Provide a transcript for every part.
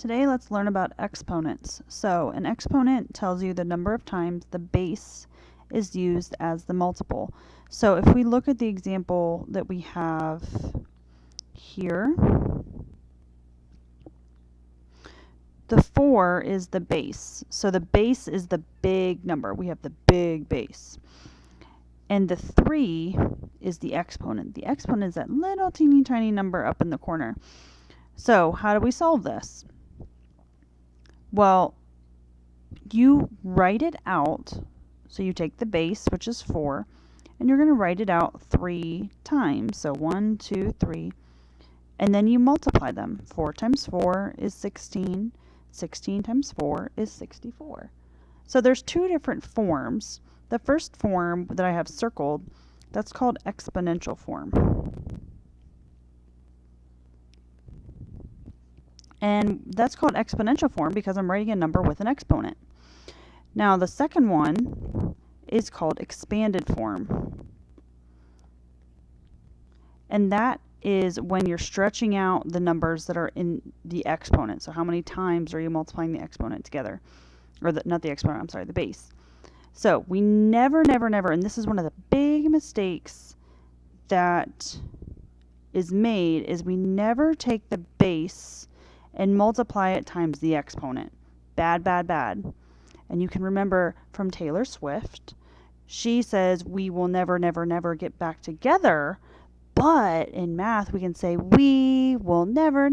Today let's learn about exponents. So an exponent tells you the number of times the base is used as the multiple. So if we look at the example that we have here, the 4 is the base. So the base is the big number. We have the big base. And the 3 is the exponent. The exponent is that little teeny tiny number up in the corner. So how do we solve this? Well, you write it out. So you take the base, which is 4, and you're going to write it out 3 times. So 1, 2, 3. And then you multiply them. 4 times 4 is 16. 16 times 4 is 64. So there's two different forms. The first form that I have circled, that's called exponential form. And that's called exponential form because I'm writing a number with an exponent. Now the second one is called expanded form. And that is when you're stretching out the numbers that are in the exponent. So how many times are you multiplying the exponent together? Or not the exponent, I'm sorry, the base. So we never, and this is one of the big mistakes that is made, is we never take the base and multiply it times the exponent. Bad, bad, bad. And you can remember from Taylor Swift, she says we will never, never get back together. But in math, we can say we will never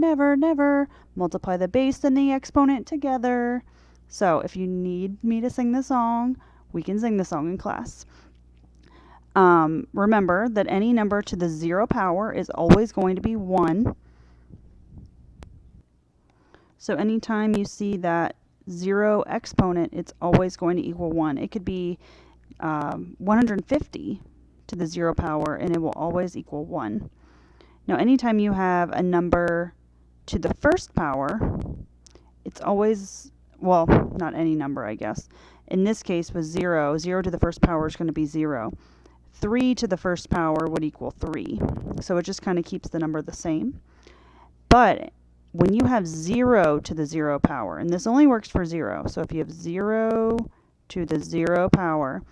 multiply the base and the exponent together. So if you need me to sing the song, we can sing the song in class. Remember that any number to the 0 power is always going to be 1. So anytime you see that 0 exponent, it's always going to equal 1. It could be 150 to the 0 power, and it will always equal 1. Now anytime you have a number to the first power, it's always, well, not any number, I guess. In this case was 0. 0 to the first power is going to be 0. 3 to the first power would equal 3. So it just kind of keeps the number the same. But when you have 0 to the 0 power, and this only works for 0, so if you have 0 to the 0 power,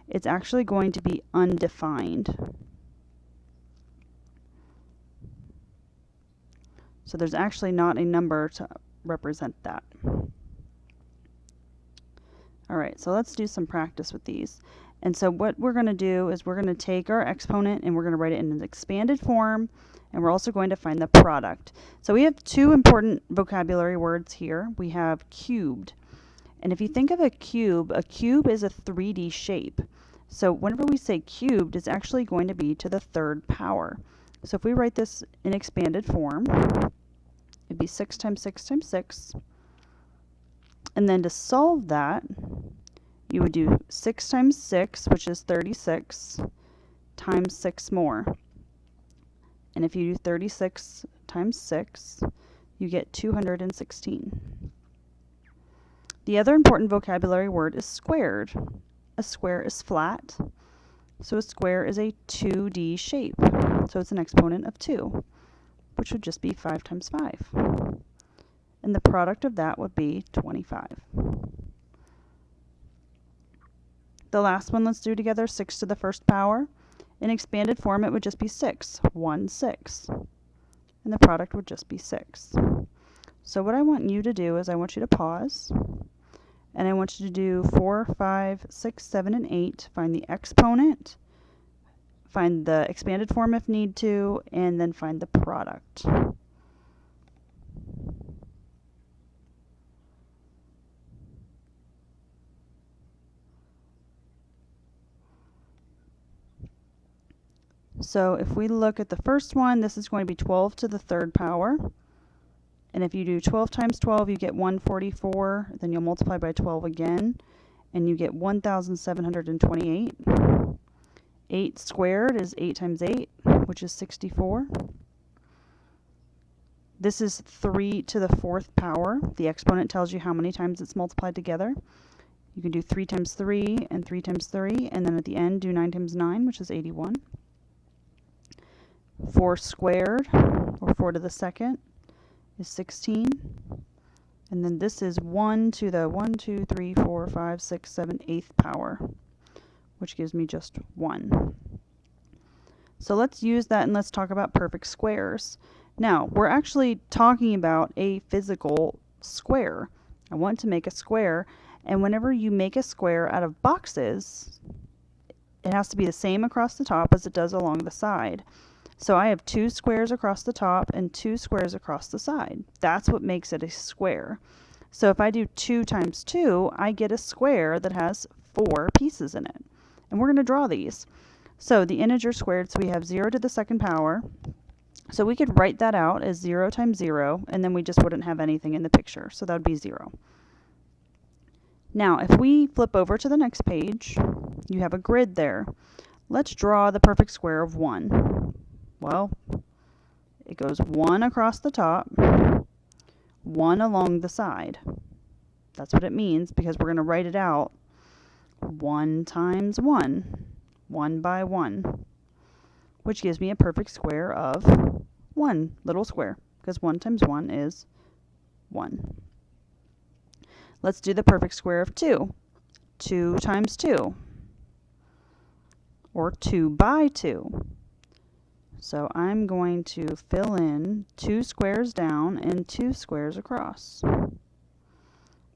it's actually going to be undefined. So there's actually not a number to represent that. Alright, so let's do some practice with these. And so what we're going to do is we're going to take our exponent and we're going to write it in an expanded form, and we're also going to find the product. So we have two important vocabulary words here. We have cubed. And if you think of a cube is a 3D shape. So whenever we say cubed, it's actually going to be to the third power. So if we write this in expanded form, it'd be 6 times 6 times 6. And then to solve that, you would do 6 times 6, which is 36, times 6 more. And if you do 36 times 6, you get 216. The other important vocabulary word is squared. A square is flat, so a square is a 2D shape. So it's an exponent of 2, which would just be 5 times 5. And the product of that would be 25. The last one, let's do together, 6 to the first power. In expanded form, it would just be 6, 1, 6. And the product would just be 6. So what I want you to do is I want you to pause. And I want you to do 4, 5, 6, 7, and 8. Find the exponent. Find the expanded form if need to. And then find the product. So if we look at the first one, this is going to be 12 to the third power. And if you do 12 times 12, you get 144. Then you'll multiply by 12 again, and you get 1,728. 8 squared is 8 times 8, which is 64. This is 3 to the fourth power. The exponent tells you how many times it's multiplied together. You can do 3 times 3 and 3 times 3, and then at the end do 9 times 9, which is 81. 4 squared, or 4 to the second, is 16. And then this is 1 to the 1, 2, 3, 4, 5, 6, 7, 8th power, which gives me just 1. So let's use that and let's talk about perfect squares. Now, we're actually talking about a physical square. I want to make a square, and whenever you make a square out of boxes, it has to be the same across the top as it does along the side. So I have 2 squares across the top and 2 squares across the side. That's what makes it a square. So if I do 2 times 2, I get a square that has 4 pieces in it. And we're going to draw these. So the integer squared, so we have 0 to the 2nd power. So we could write that out as 0 times 0, and then we just wouldn't have anything in the picture. So that would be 0. Now, if we flip over to the next page, you have a grid there. Let's draw the perfect square of 1. Well, it goes 1 across the top, 1 along the side. That's what it means, because we're going to write it out 1 times 1, 1 by 1, which gives me a perfect square of 1 little square, because 1 times 1 is 1. Let's do the perfect square of 2. 2 times 2, or 2 by 2. So I'm going to fill in 2 squares down and 2 squares across,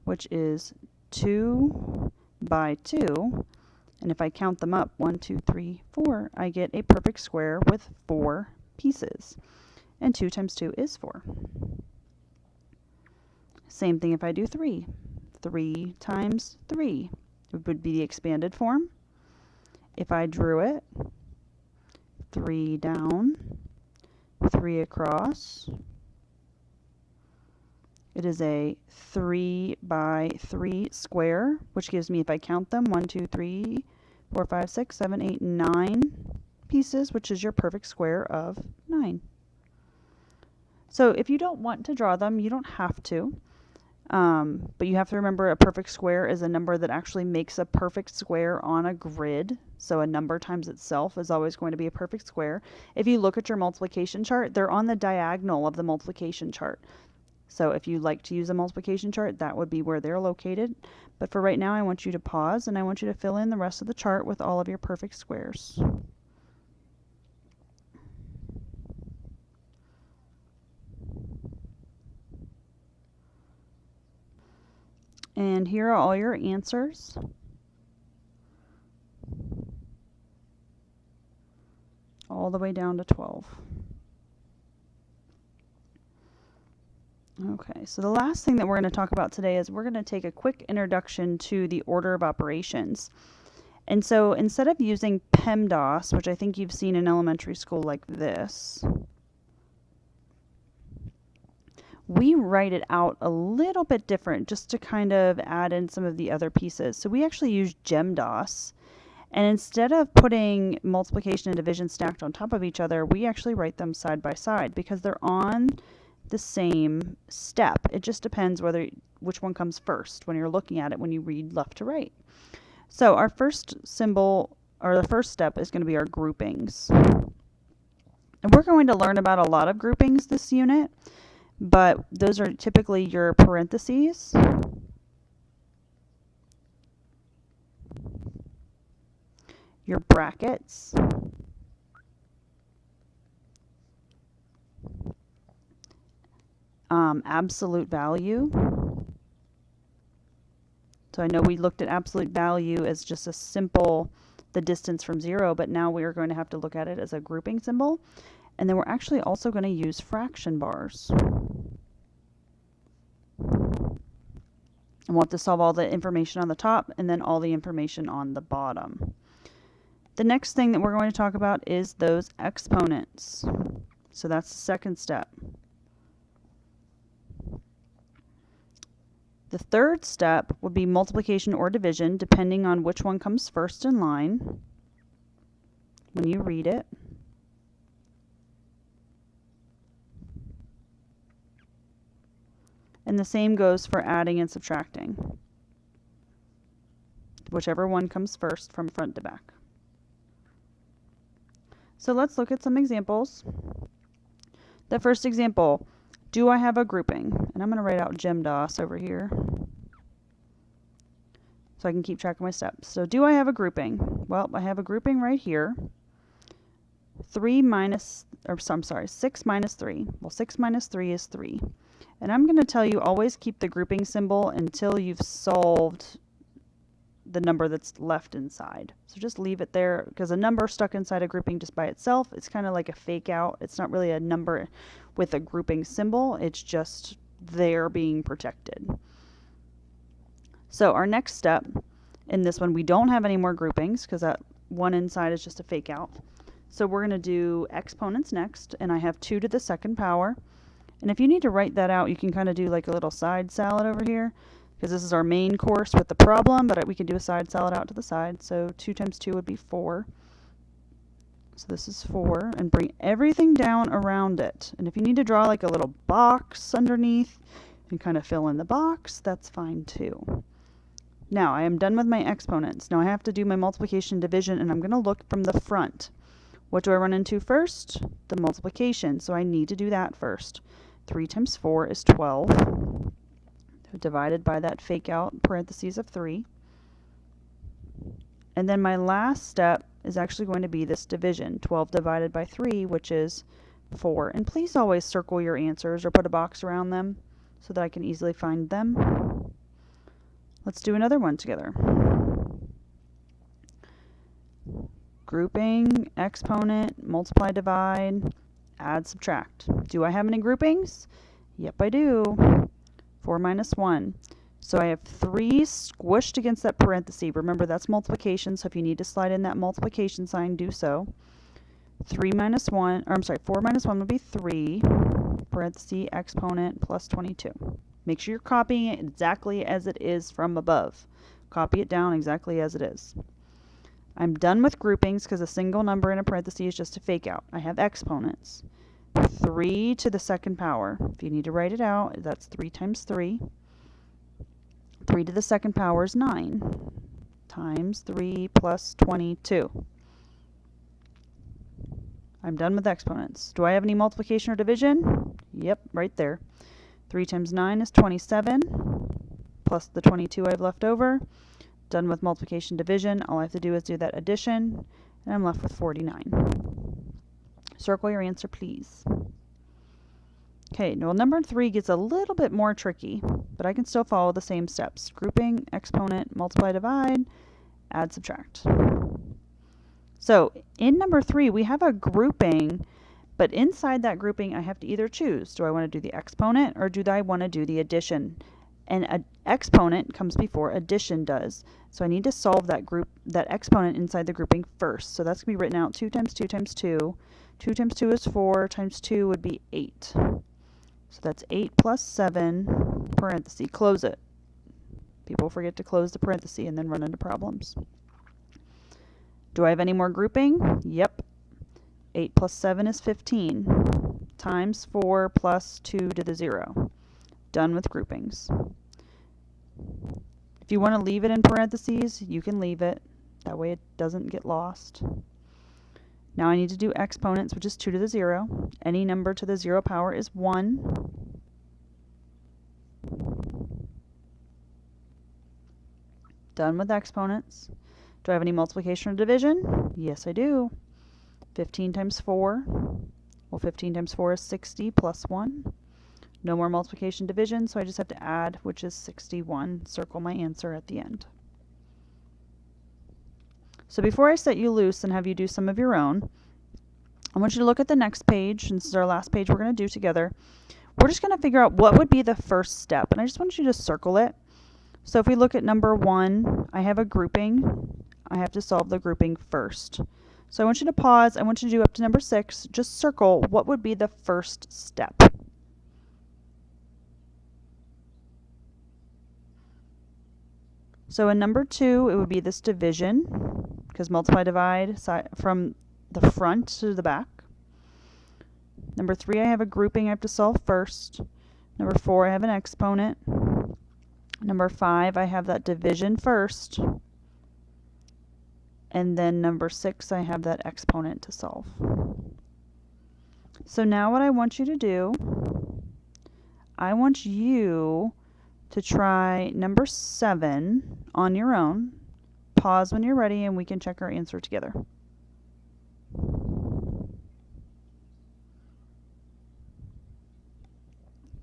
which is 2 by 2. And if I count them up, 1, 2, 3, 4, I get a perfect square with 4 pieces. And 2 times 2 is 4. Same thing if I do 3. 3 times 3 would be the expanded form. If I drew it, 3 down, 3 across, it is a 3 by 3 square, which gives me, if I count them, 1, 2, 3, 4, 5, 6, 7, 8, 9 pieces, which is your perfect square of 9. So if you don't want to draw them, you don't have to. But you have to remember a perfect square is a number that actually makes a perfect square on a grid. So a number times itself is always going to be a perfect square. If you look at your multiplication chart, they're on the diagonal of the multiplication chart. So if you like to use a multiplication chart, that would be where they're located. But for right now, I want you to pause and I want you to fill in the rest of the chart with all of your perfect squares. And here are all your answers. All the way down to 12. Okay, so the last thing that we're going to talk about today is we're going to take a quick introduction to the order of operations. And so instead of using PEMDAS, which I think you've seen in elementary school like this, we write it out a little bit different just to kind of add in some of the other pieces. So we actually use GEMDAS. And instead of putting multiplication and division stacked on top of each other, we actually write them side by side because they're on the same step. It just depends which one comes first when you're looking at it when you read left to right. So our first symbol, or the first step, is going to be our groupings. And we're going to learn about a lot of groupings this unit, but those are typically your parentheses, your brackets, absolute value. So I know we looked at absolute value as just a simple, the distance from 0, but now we are going to have to look at it as a grouping symbol. And then we're actually also going to use fraction bars. I want to solve all the information on the top and then all the information on the bottom. The next thing that we're going to talk about is those exponents. So that's the second step. The third step would be multiplication or division, depending on which one comes first in line when you read it. And the same goes for adding and subtracting, whichever one comes first from front to back. So let's look at some examples. The first example, Do I have a grouping? And I'm going to write out GEMDAS over here so I can keep track of my steps. So do I have a grouping? Well, I have a grouping right here. 6 minus 3. Well, 6 minus 3 is 3. And I'm going to tell you always keep the grouping symbol until you've solved the number that's left inside. So just leave it there, because a number stuck inside a grouping just by itself, it's kind of like a fake out. It's not really a number with a grouping symbol. It's just there being protected. So our next step in this one, we don't have any more groupings because that one inside is just a fake out. So we're going to do exponents next, and I have 2 to the second power. And if you need to write that out, you can kind of do like a little side salad over here, because this is our main course with the problem, but we can do a side salad out to the side. So 2 times 2 would be 4. So this is 4, and bring everything down around it. And if you need to draw like a little box underneath and kind of fill in the box, that's fine too. Now I am done with my exponents. Now I have to do my multiplication and division, and I'm going to look from the front. What do I run into first? The multiplication, so I need to do that first. 3 times 4 is 12, divided by that fake out parentheses of 3. And then my last step is actually going to be this division, 12 divided by 3, which is 4. And please always circle your answers or put a box around them so that I can easily find them. Let's do another one together. Grouping, exponent, multiply, divide, add, subtract. Do I have any groupings? Yep, I do. 4 minus 1. So I have 3 squished against that parenthesis. Remember, that's multiplication, so if you need to slide in that multiplication sign, do so. 4 minus 1 would be 3, parenthesis, exponent, plus 22. Make sure you're copying it exactly as it is from above. Copy it down exactly as it is. I'm done with groupings because a single number in a parenthesis is just a fake out. I have exponents. 3 to the second power. If you need to write it out, that's 3 times 3. 3 to the second power is 9 times 3 plus 22. I'm done with exponents. Do I have any multiplication or division? Yep, right there. 3 times 9 is 27, plus the 22 I've left over. Done with multiplication division. All I have to do is do that addition, and I'm left with 49. Circle your answer, please. Okay, now number 3 gets a little bit more tricky, but I can still follow the same steps. Grouping, exponent, multiply, divide, add, subtract. So in number 3, we have a grouping, but inside that grouping, I have to either choose. Do I want to do the exponent, or do I want to do the addition? And an exponent comes before addition does. So I need to solve that exponent inside the grouping first. So that's going to be written out 2 times 2 times 2. 2 times 2 is 4, times 2 would be 8. So that's 8 plus 7, parenthesis, close it. People forget to close the parenthesis and then run into problems. Do I have any more grouping? Yep. 8 plus 7 is 15, times 4 plus 2 to the 0. Done with groupings. If you want to leave it in parentheses, you can leave it. That way it doesn't get lost. Now I need to do exponents, which is 2 to the 0. Any number to the 0 power is 1. Done with exponents. Do I have any multiplication or division? Yes, I do. 15 times 4. Well, 15 times 4 is 60 plus 1. No more multiplication division, so I just have to add, which is 61. Circle my answer at the end. So before I set you loose and have you do some of your own, I want you to look at the next page, and this is our last page we're going to do together. We're just going to figure out what would be the first step, and I just want you to circle it. So if we look at number 1, I have a grouping. I have to solve the grouping first. So I want you to pause. I want you to do up to number 6. Just circle what would be the first step. So in number 2, it would be this division, because multiply, divide from the front to the back. Number 3, I have a grouping I have to solve first. Number 4, I have an exponent. Number 5, I have that division first. And then number 6, I have that exponent to solve. So now what I want you to do I want you to try number 7 on your own. Pause when you're ready and we can check our answer together.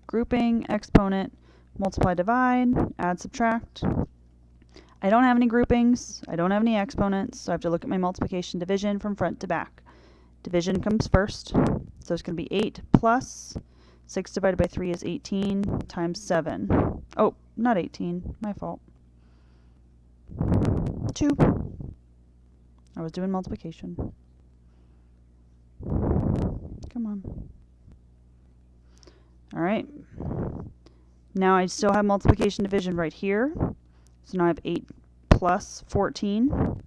Grouping, exponent, multiply, divide, add, subtract. I don't have any groupings. I don't have any exponents, so I have to look at my multiplication division from front to back. Division comes first, so it's going to be 8 plus 6 divided by 3 is 18 times 7. Oh, not 18. My fault. 2. I was doing multiplication. Come on. All right. Now I still have multiplication division right here. So now I have 8 plus 14.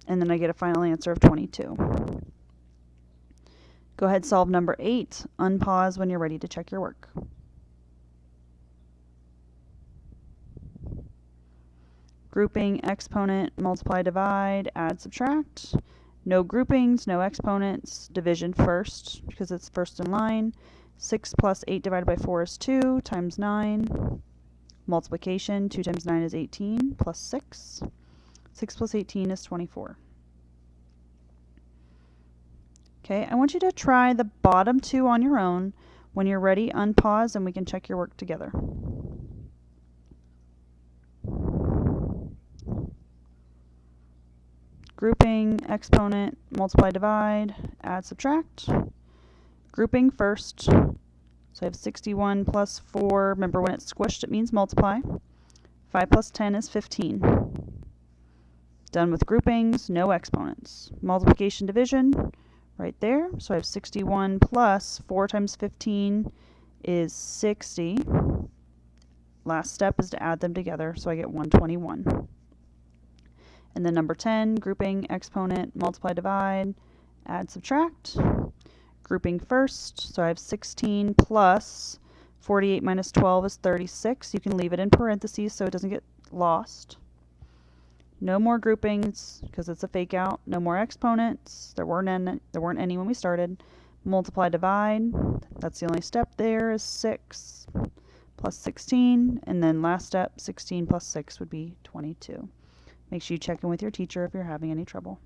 And then I get a final answer of 22. Go ahead, solve number 8. Unpause when you're ready to check your work. Grouping, exponent, multiply, divide, add, subtract. No groupings, no exponents. Division first because it's first in line. 6 plus 8 divided by 4 is 2 times 9. Multiplication, 2 times 9 is 18 plus 6. 6 plus 18 is 24. Okay, I want you to try the bottom 2 on your own. When you're ready, unpause and we can check your work together. Grouping, exponent, multiply, divide, add, subtract. Grouping first. So I have 61 plus 4. Remember, when it's squished, it means multiply. 5 plus 10 is 15. Done with groupings, no exponents. Multiplication, division, right there. So I have 61 plus 4 times 15 is 60. Last step is to add them together, so I get 121. And then number 10, grouping, exponent, multiply, divide, add, subtract. Grouping first, so I have 16 plus 48 minus 12 is 36. You can leave it in parentheses so it doesn't get lost. No more groupings because it's a fake out. No more exponents. There weren't any when we started. Multiply, divide. That's the only step there is 6 plus 16. And then last step, 16 plus 6 would be 22. Make sure you check in with your teacher if you're having any trouble.